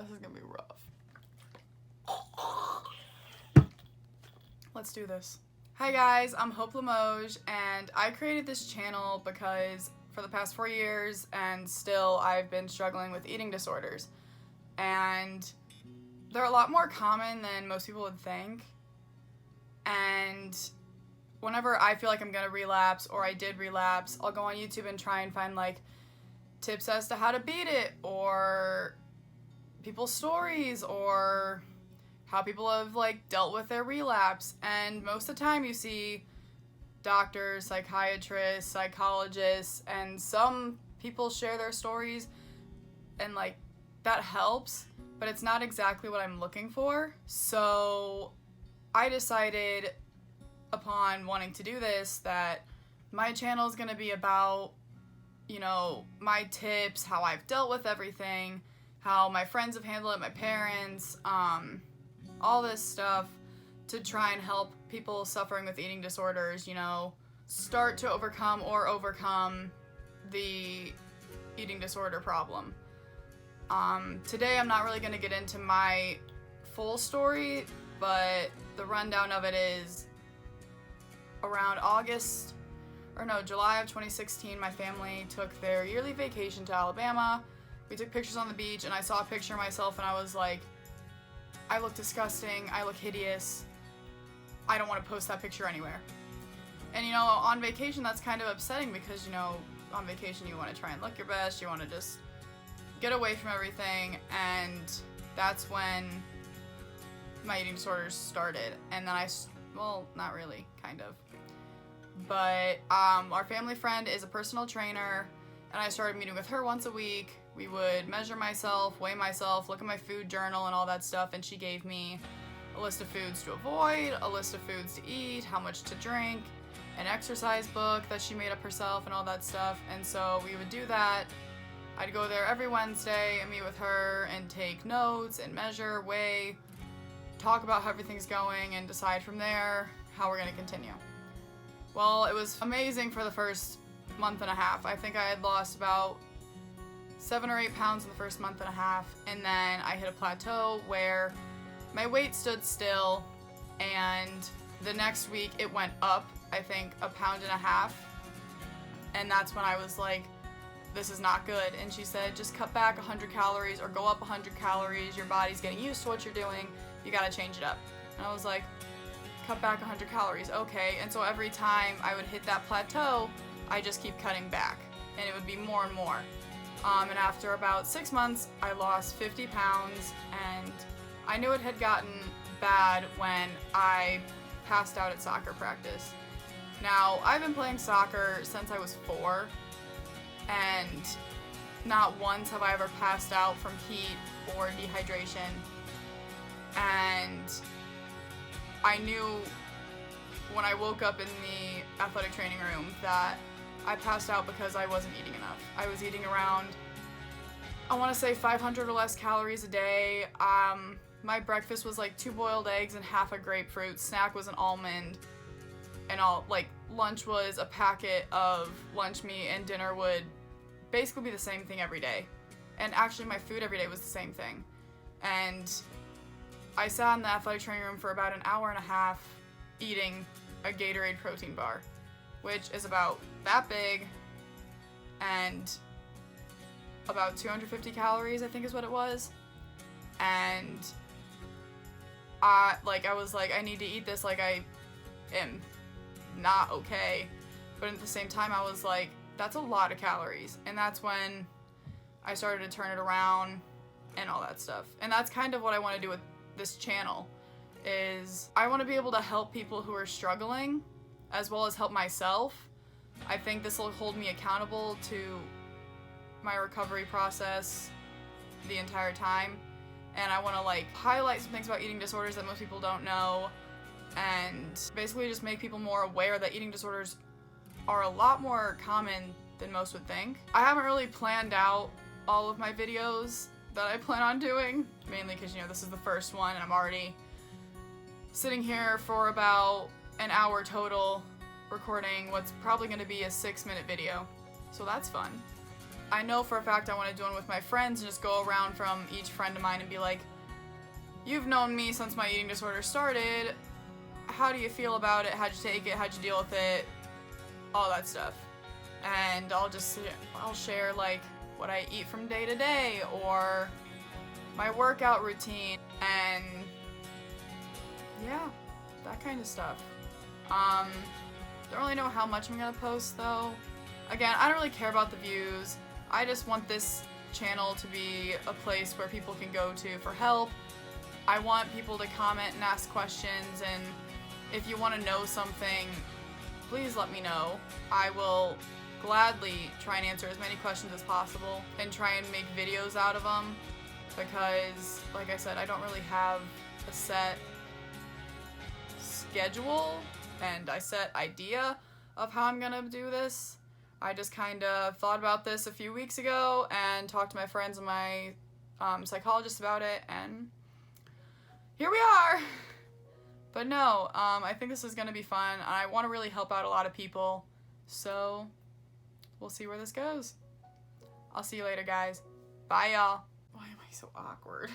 This is gonna be rough. Let's do this. Hi guys, I'm Hope Limoges, and I created this channel because for the past 4 years and still I've been struggling with eating disorders. And they're a lot more common than most people would think. And whenever I feel like I'm gonna relapse or I did relapse, I'll go on YouTube and try and find like tips as to how to beat it, or people's stories, or how people have like dealt with their relapse. And most of the time you see doctors, psychiatrists, psychologists, and some people share their stories, and like that helps, but it's not exactly what I'm looking for. So I decided upon wanting to do this that my channel is going to be about, you know, my tips, how I've dealt with everything, how my friends have handled it, my parents, all this stuff to try and help people suffering with eating disorders, you know, start to overcome the eating disorder problem. Today I'm not really going to get into my full story, but the rundown of it is around July of 2016, my family took their yearly vacation to Alabama. We took pictures on the beach, and I saw a picture of myself and I was like, I look disgusting, I look hideous, I don't want to post that picture anywhere. And you know, on vacation that's kind of upsetting because, you know, on vacation you want to try and look your best, you want to just get away from everything, and that's when my eating disorders started. And then well, not really, kind of. But our family friend is a personal trainer, and I started meeting with her once a week. We would measure myself, weigh myself, look at my food journal and all that stuff, and she gave me a list of foods to avoid, a list of foods to eat, how much to drink, an exercise book that she made up herself and all that stuff. And so we would do that. I'd go there every Wednesday and meet with her and take notes and measure, weigh, talk about how everything's going, and decide from there how we're going to continue. Well, it was amazing for the first month and a half. I think I had lost about 7 or 8 pounds in the first month and a half, and then I hit a plateau where my weight stood still, and the next week it went up, I think, 1.5 pounds. And that's when I was like, this is not good. And she said, just cut back 100 calories or go up 100 calories. Your body's getting used to what you're doing. You gotta change it up. And I was like, cut back 100 calories, okay. And so every time I would hit that plateau, I just keep cutting back, and it would be more and more. And after about 6 months, I lost 50 pounds, and I knew it had gotten bad when I passed out at soccer practice. Now, I've been playing soccer since I was 4, and not once have I ever passed out from heat or dehydration. And I knew when I woke up in the athletic training room that I passed out because I wasn't eating enough. I was eating around, I want to say 500 or less calories a day. My breakfast was like 2 boiled eggs and half a grapefruit. Snack was an almond, and lunch was a packet of lunch meat, and dinner would basically be the same thing every day. And actually my food every day was the same thing. And I sat in the athletic training room for about 1.5 hours eating a Gatorade protein bar, which is about that big and about 250 calories, I think is what it was. And I was like, I need to eat this, like I am not okay. But at the same time, I was like, that's a lot of calories. And that's when I started to turn it around and all that stuff. And that's kind of what I want to do with this channel, is I want to be able to help people who are struggling as well as help myself. I think this will hold me accountable to my recovery process the entire time. And I want to like highlight some things about eating disorders that most people don't know, and basically just make people more aware that eating disorders are a lot more common than most would think. I haven't really planned out all of my videos that I plan on doing, mainly because, you know, this is the first one and I'm already sitting here for about an hour total recording what's probably going to be a 6-minute video. So that's fun. I know for a fact I want to do one with my friends and just go around from each friend of mine and be like, you've known me since my eating disorder started. How do you feel about it? How'd you take it? How'd you deal with it? All that stuff. And I'll share like what I eat from day to day or my workout routine and yeah, that kind of stuff. Don't really know how much I'm gonna post though. Again, I don't really care about the views. I just want this channel to be a place where people can go to for help. I want people to comment and ask questions, and if you want to know something, please let me know. I will gladly try and answer as many questions as possible and try and make videos out of them because, like I said, I don't really have a set schedule and a set idea of how I'm gonna do this. I just kind of thought about this a few weeks ago and talked to my friends and my psychologist about it, and here we are. But no, I think this is gonna be fun. I want to really help out a lot of people, so we'll see where this goes. I'll see you later, guys. Bye, y'all. Why am I so awkward?